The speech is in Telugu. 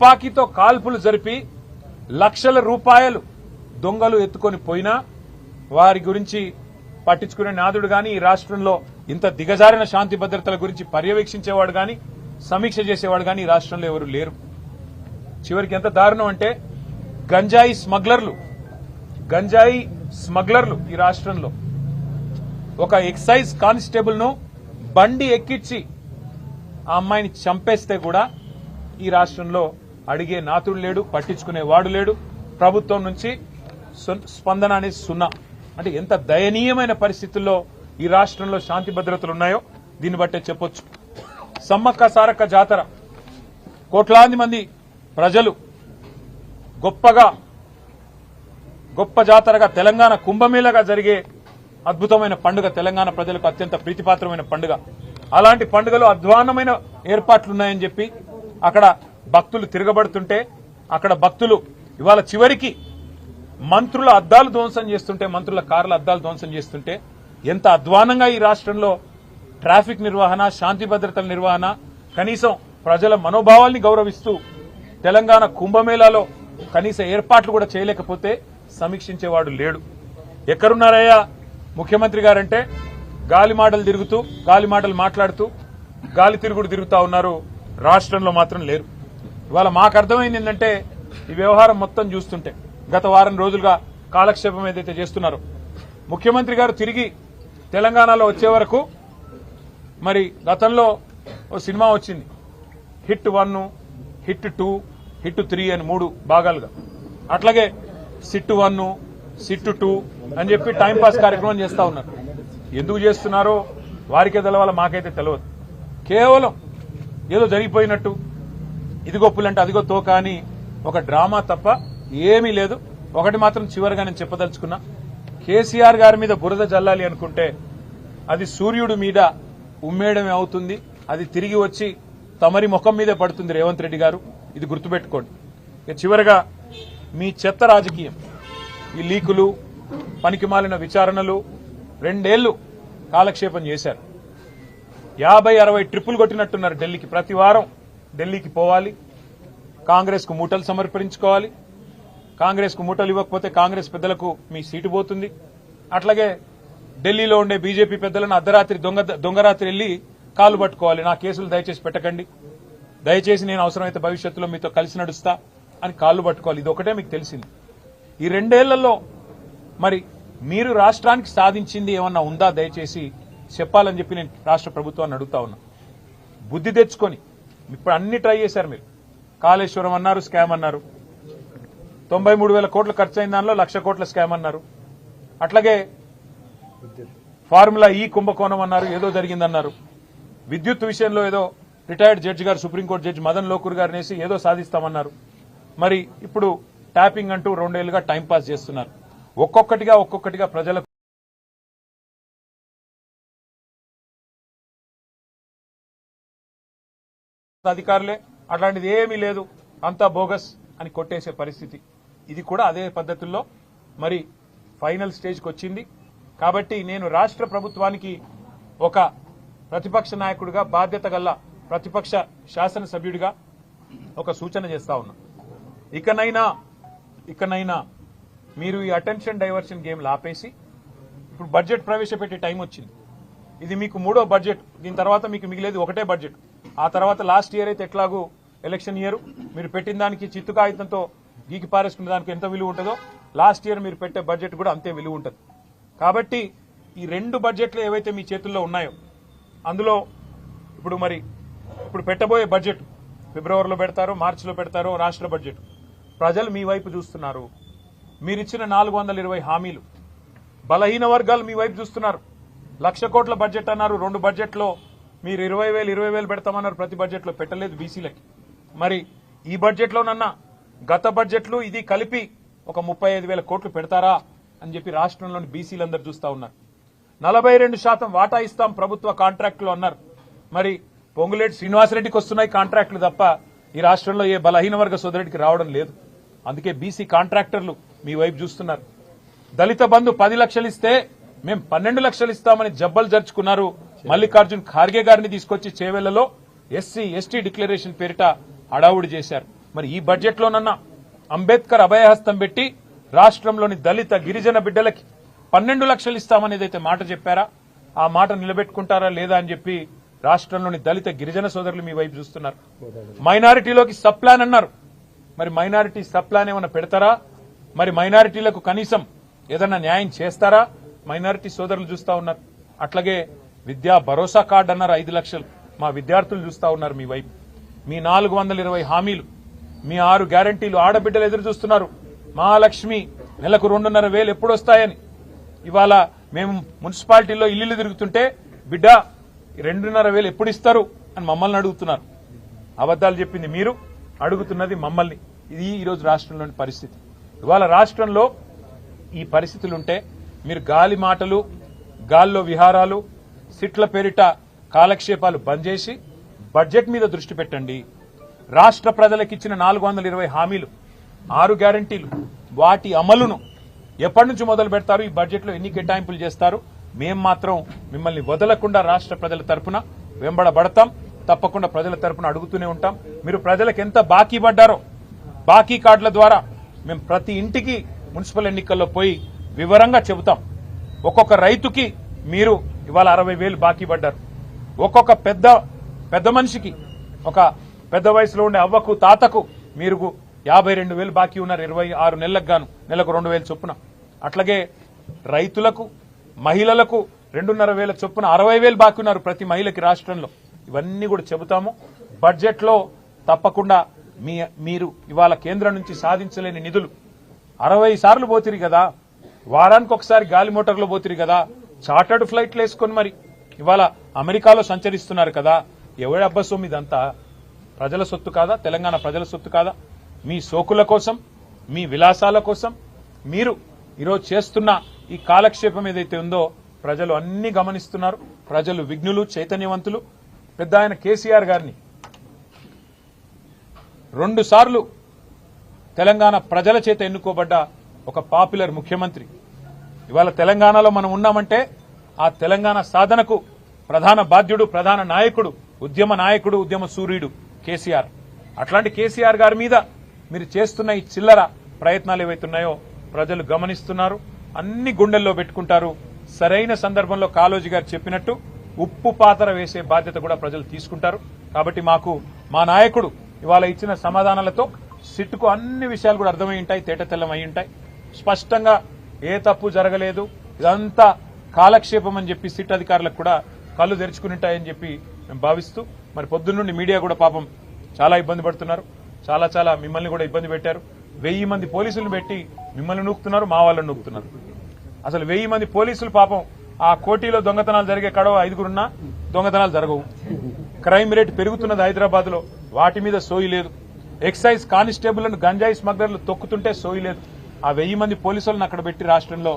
తుపాకీతో కాల్పులు జరిపి లక్షల రూపాయలు దొంగలు ఎత్తుకొని పోయినా వారి గురించి పట్టించుకునే నాదుడు గాని ఈ రాష్ట్రంలో ఇంత దిగజారిన శాంతి భద్రతల గురించి పర్యవేక్షించేవాడు గాని సమీక్ష చేసేవాడు గాని ఈ రాష్ట్రంలో ఎవరు లేరు. చివరికి ఎంత దారుణం అంటే గంజాయి స్మగ్లర్లు ఈ రాష్ట్రంలో ఒక ఎక్సైజ్ కానిస్టేబుల్ ను బండి ఎక్కించి ఆ అమ్మాయిని చంపేస్తే కూడా ఈ రాష్ట్రంలో అడిగే నాతుడు లేడు, పట్టించుకునే వాడు లేడు. ప్రభుత్వం నుంచి స్పందన అనేది సున్నా. అంటే ఎంత దయనీయమైన పరిస్థితుల్లో ఈ రాష్ట్రంలో శాంతి భద్రతలు ఉన్నాయో దీన్ని బట్టే చెప్పొచ్చు. సమ్మక్క సారక్క జాతర కోట్లాది మంది ప్రజలు గొప్ప జాతరగా తెలంగాణ కుంభమేళగా జరిగే అద్భుతమైన పండుగ, తెలంగాణ ప్రజలకు అత్యంత ప్రీతిపాత్రమైన పండుగ. అలాంటి పండుగలో అధ్వాన్నమైన ఏర్పాట్లున్నాయని చెప్పి అక్కడ భక్తులు తిరగబడుతుంటే, అక్కడ భక్తులు ఇవాళ చివరికి మంత్రుల అద్దాలు ధ్వంసం చేస్తుంటే, మంత్రుల కార్ల అద్దాలు ధ్వంసం చేస్తుంటే ఎంత అధ్వానంగా ఈ రాష్ట్రంలో ట్రాఫిక్ నిర్వహణ, శాంతి భద్రతల నిర్వహణ, కనీసం ప్రజల మనోభావాల్ని గౌరవిస్తూ తెలంగాణ కుంభమేళాలో కనీస ఏర్పాట్లు కూడా చేయలేకపోతే సమీక్షించేవాడు లేడు. ఎక్కడున్నారయ్యా ముఖ్యమంత్రి గారంటే గాలి మాటలు మాట్లాడుతూ గాలి తిరుగుడు తిరుగుతా ఉన్నారు. రాష్ట్రంలో మాత్రం లేరు. ఇవాళ మాకు అర్థమైంది ఏంటంటే ఈ వ్యవహారం మొత్తం చూస్తుంటే గత వారం రోజులుగా కాలక్షేపం ఏదైతే చేస్తున్నారో, ముఖ్యమంత్రి గారు తిరిగి తెలంగాణలో వచ్చే వరకు మరి గతంలో ఓ సినిమా వచ్చింది, హిట్ 1, హిట్ 2, హిట్ 3 అని 3 భాగాలుగా. అట్లాగే సిట్ 1, సిట్ 2 అని చెప్పి టైంపాస్ కార్యక్రమం చేస్తా ఉన్నారు. ఎందుకు చేస్తున్నారో వారికే తెలవాల, మాకైతే తెలియదు. కేవలం ఏదో జరిగిపోయినట్టు ఇదిగో పులంటే అదిగో తోక అని ఒక డ్రామా తప్ప ఏమీ లేదు. ఒకటి మాత్రం చివరిగా నేను చెప్పదలుచుకున్నా, కేసీఆర్ గారి మీద బురద జల్లాలి అనుకుంటే అది సూర్యుడి మీద ఉమ్మేయడమే అవుతుంది. అది తిరిగి వచ్చి తమరి ముఖం మీదే పడుతుంది రేవంత్ రెడ్డి గారు. ఇది గుర్తుపెట్టుకోండి. ఇక చివరిగా మీ చెత్త రాజకీయం, ఈ లీకులు, పనికిమాలిన విచారణలు 2 ఏళ్లు కాలక్షేపం చేశారు. 50-60 ట్రిప్పులు కొట్టినట్టున్నారు ఢిల్లీకి. ప్రతి వారం ఢిల్లీకి పోవాలి, కాంగ్రెస్ కు మూటలు సమర్పించుకోవాలి. కాంగ్రెస్ కు మూటలు ఇవ్వకపోతే కాంగ్రెస్ పెద్దలకు మీ సీటు పోతుంది. అట్లాగే ఢిల్లీలో ఉండే బీజేపీ పెద్దలను అర్ధరాత్రి దొంగరాత్రి వెళ్లి కాలు పట్టుకోవాలి. నా కేసులు దయచేసి పెట్టకండి, దయచేసి నేను అవసరమైతే భవిష్యత్తులో మీతో కలిసి నడుస్తా అని కాళ్లు పట్టుకోవాలి. ఇది ఒకటే మీకు తెలిసింది. ఈ 2 ఏళ్లలో మరి మీరు రాష్ట్రానికి సాధించింది ఏమన్నా ఉందా దయచేసి చెప్పాలని చెప్పి నేను రాష్ట్ర ప్రభుత్వాన్ని అడుగుతా ఉన్నా. బుద్ధి తెచ్చుకొని ఇప్పుడు అన్ని ట్రై చేశారు మీరు. కాళేశ్వరం అన్నారు, స్కామ్ అన్నారు. 93,000 కోట్లు ఖర్చు అయిన దానిలో 1,00,000 కోట్ల స్కామ్ అన్నారు. అట్లాగే ఫార్ములా ఈ కుంభకోణం అన్నారు, ఏదో జరిగిందన్నారు. విద్యుత్ విషయంలో ఏదో రిటైర్డ్ జడ్జి గారు, సుప్రీంకోర్టు జడ్జి మదన్ లోకూర్ గారు నేసి ఏదో సాధిస్తామన్నారు. మరి ఇప్పుడు ట్యాపింగ్ అంటూ 2 ఏళ్లుగా టైంపాస్ చేస్తున్నారు. ఒక్కొక్కటిగా ప్రజలకు అధికారులే అట్లాంటిది ఏమీ లేదు, అంతా బోగస్ అని కొట్టేసే పరిస్థితి. ఇది కూడా అదే పద్ధతుల్లో మరి ఫైనల్ స్టేజ్కి వచ్చింది. కాబట్టి నేను రాష్ట్ర ప్రభుత్వానికి ఒక ప్రతిపక్ష నాయకుడిగా, బాధ్యత గల ప్రతిపక్ష శాసనసభ్యుడిగా ఒక సూచన చేస్తా ఉన్నా. ఇకనైనా మీరు ఈ అటెన్షన్ డైవర్షన్ గేమ్లు ఆపేసి ఇప్పుడు బడ్జెట్ ప్రవేశపెట్టే టైం వచ్చింది. ఇది మీకు 3వ బడ్జెట్. దీని తర్వాత మీకు మిగిలేది ఒకటే బడ్జెట్. ఆ తర్వాత లాస్ట్ ఇయర్ అయితే ఎట్లాగూ ఎలక్షన్ ఇయర్, మీరు పెట్టిన దానికి చిత్తు కాగితంతో గీకి పారేసుకునే దానికి ఎంత విలువ ఉంటుందో లాస్ట్ ఇయర్ మీరు పెట్టే బడ్జెట్ కూడా అంతే విలువ ఉంటుంది. కాబట్టి ఈ 2 బడ్జెట్లు ఏవైతే మీ చేతుల్లో ఉన్నాయో అందులో ఇప్పుడు పెట్టబోయే బడ్జెట్ ఫిబ్రవరిలో పెడతారో, మార్చిలో పెడతారో రాష్ట్ర బడ్జెట్. ప్రజలు మీ వైపు చూస్తున్నారు. మీరిచ్చిన 420 హామీలు, బలహీన వర్గాలు మీ వైపు చూస్తున్నారు. 1,00,000 కోట్ల బడ్జెట్ అన్నారు, 2 బడ్జెట్లో మీరు 20,000 పెడతామన్నారు. ప్రతి బడ్జెట్లో పెట్టలేదు బీసీలకి. మరి ఈ బడ్జెట్లోనన్నా గత బడ్జెట్లు ఇది కలిపి ఒక 35,000 కోట్లు పెడతారా అని చెప్పి రాష్ట్రంలోని బీసీలందరూ చూస్తా ఉన్నారు. 42% వాటా ఇస్తాం ప్రభుత్వ కాంట్రాక్టులు అన్నారు. మరి పొంగులేటి శ్రీనివాసరెడ్డికి వస్తున్నాయి కాంట్రాక్టులు తప్ప ఈ రాష్ట్రంలో ఏ బలహీన వర్గ సోదరుడికి రావడం లేదు. అందుకే బీసీ కాంట్రాక్టర్లు మీ వైపు చూస్తున్నారు. దళిత బంధు 10 లక్షలు ఇస్తే మేము 12 లక్షలు ఇస్తామని జబ్బలు జరుచుకున్నారు. మల్లికార్జున్ ఖార్గే గారిని తీసుకొచ్చి చేవెళ్లలో ఎస్సీ ఎస్టీ డిక్లరేషన్ పేరిట హడావుడి చేశారు. మరి ఈ బడ్జెట్లోనన్నా అంబేద్కర్ అభయహస్తం పెట్టి రాష్ట్రంలోని దళిత గిరిజన బిడ్డలకి 12 లక్షలు ఇస్తామనేది అయితే మాట చెప్పారా, ఆ మాట నిలబెట్టుకుంటారా లేదా అని చెప్పి రాష్ట్రంలోని దళిత గిరిజన సోదరులు మీ వైపు చూస్తున్నారు. మైనారిటీలోకి సబ్ ప్లాన్ అన్నారు, మరి మైనారిటీ సబ్ ప్లాన్ ఏమైనా పెడతారా, మరి మైనారిటీలకు కనీసం ఏదన్నా న్యాయం చేస్తారా, మైనారిటీ సోదరులు చూస్తా ఉన్నారు. అట్లాగే విద్యా భరోసా కార్డు అన్నారు 5 లక్షలు, మా విద్యార్థులు చూస్తా ఉన్నారు మీ వైపు. మీ 420 హామీలు, మీ 6 గ్యారంటీలు ఆడబిడ్డలు ఎదురు చూస్తున్నారు. మహాలక్ష్మి నెలకు 2,500 ఎప్పుడు వస్తాయని. ఇవాళ మేము మున్సిపాలిటీలో ఇల్లు తిరుగుతుంటే బిడ్డ 2,500 ఎప్పుడు ఇస్తారు అని మమ్మల్ని అడుగుతున్నారు. అబద్దాలు చెప్పింది మీరు, అడుగుతున్నది మమ్మల్ని. ఇది ఈరోజు రాష్ట్రంలోని పరిస్థితి. ఇవాళ రాష్ట్రంలో ఈ పరిస్థితులుంటే మీరు గాలి మాటలు, గాల్లో విహారాలు, సిట్ల పేరిట కాలక్షేపాలు బంద్ చేసి బడ్జెట్ మీద దృష్టి పెట్టండి. రాష్ట్ర ప్రజలకు ఇచ్చిన 420 హామీలు, 6 గ్యారంటీలు, వాటి అమలును ఎప్పటి నుంచి మొదలు పెడతారు, ఈ బడ్జెట్లో ఎన్ని కేటాయింపులు చేస్తారు, మేం మాత్రం మిమ్మల్ని వదలకుండా రాష్ట్ర ప్రజల తరపున వెంబడబడతాం. తప్పకుండా ప్రజల తరపున అడుగుతూనే ఉంటాం. మీరు ప్రజలకు ఎంత బాకీ పడ్డారో బాకీ కార్డుల ద్వారా మేము ప్రతి ఇంటికి మున్సిపల్ ఎన్నికల్లో పోయి వివరంగా చెబుతాం. ఒక్కొక్క రైతుకి మీరు ఇవాళ 60,000 బాకీ పడ్డారు. ఒక్కొక్క పెద్ద మనిషికి, ఒక పెద్ద వయసులో ఉండే అవ్వకు తాతకు మీరు 52,000 బాకీ ఉన్నారు 26 నెలలకు గాను, నెలకు 2,000 చొప్పున. అట్లాగే రైతులకు, మహిళలకు 2,500 చొప్పున 60,000 బాకీ ఉన్నారు ప్రతి మహిళకి రాష్ట్రంలో. ఇవన్నీ కూడా చెబుతాము. బడ్జెట్లో తప్పకుండా మీరు ఇవాళ కేంద్రం నుంచి సాధించలేని నిధులు 60 సార్లు పోతిరి కదా, వారానికి ఒకసారి గాలి మోటార్లో పోతిరి కదా, చార్టర్డ్ ఫ్లైట్లు వేసుకొని మరి ఇవాళ అమెరికాలో సంచరిస్తున్నారు కదా. ఎవరి అబ్బసొమ్ము ఇదంతా? ప్రజల సొత్తు కాదా? తెలంగాణ ప్రజల సొత్తు కాదా? మీ సోకుల కోసం, మీ విలాసాల కోసం మీరు ఈరోజు చేస్తున్న ఈ కాలక్షేపం ఏదైతే ఉందో ప్రజలు అన్ని గమనిస్తున్నారు. ప్రజలు విఘ్నులు, చైతన్యవంతులు. పెద్ద ఆయన కేసీఆర్ గారిని 2 సార్లు తెలంగాణ ప్రజల చేత ఎన్నుకోబడ్డ ఒక పాపులర్ ముఖ్యమంత్రి. ఇవాళ తెలంగాణలో మనం ఉన్నామంటే ఆ తెలంగాణ సాధనకు ప్రధాన బాధ్యుడు, ప్రధాన నాయకుడు, ఉద్యమ సూర్యుడు కేసీఆర్. అట్లాంటి కేసీఆర్ గారి మీద మీరు చేస్తున్న ఈ చిల్లర ప్రయత్నాలు ఏవైతున్నాయో ప్రజలు గమనిస్తున్నారు. అన్ని గుండెల్లో పెట్టుకుంటారు. సరైన సందర్భంలో కాళోజీ గారు చెప్పినట్టు ఉప్పు పాతర వేసే బాధ్యత కూడా ప్రజలు తీసుకుంటారు. కాబట్టి మా నాయకుడు ఇవాళ ఇచ్చిన సమాధానాలతో సిట్టుకు అన్ని విషయాలు కూడా అర్థమై ఉంటాయి, తేటతెల్లం అయి ఉంటాయి. స్పష్టంగా ఏ తప్పు జరగలేదు, ఇదంతా కాలక్షేపం అని చెప్పి సిట్ అధికారులకు కూడా కళ్ళు తెరుచుకుని ఉంటాయని చెప్పి మేము భావిస్తూ, మరి పొద్దున్నుండి మీడియా కూడా పాపం చాలా ఇబ్బంది పడుతున్నారు. చాలా మిమ్మల్ని కూడా ఇబ్బంది పెట్టారు. 1000 మంది పోలీసులను పెట్టి మిమ్మల్ని నూకుతున్నారు, మా వాళ్ళని నూకుతున్నారు. అసలు 1000 మంది పోలీసులు పాపం ఆ కోటిలో దొంగతనాలు జరిగే కడవ 5గురున్నా దొంగతనాలు జరగవు. క్రైమ్ రేట్ పెరుగుతున్నది హైదరాబాద్ లో, వాటి మీద సోయి లేదు. ఎక్సైజ్ కానిస్టేబుల్లను గంజాయి స్మగ్లర్లు తొక్కుతుంటే సోయి లేదు. ఆ 1000 మంది పోలీసులను అక్కడ పెట్టి రాష్ట్రంలో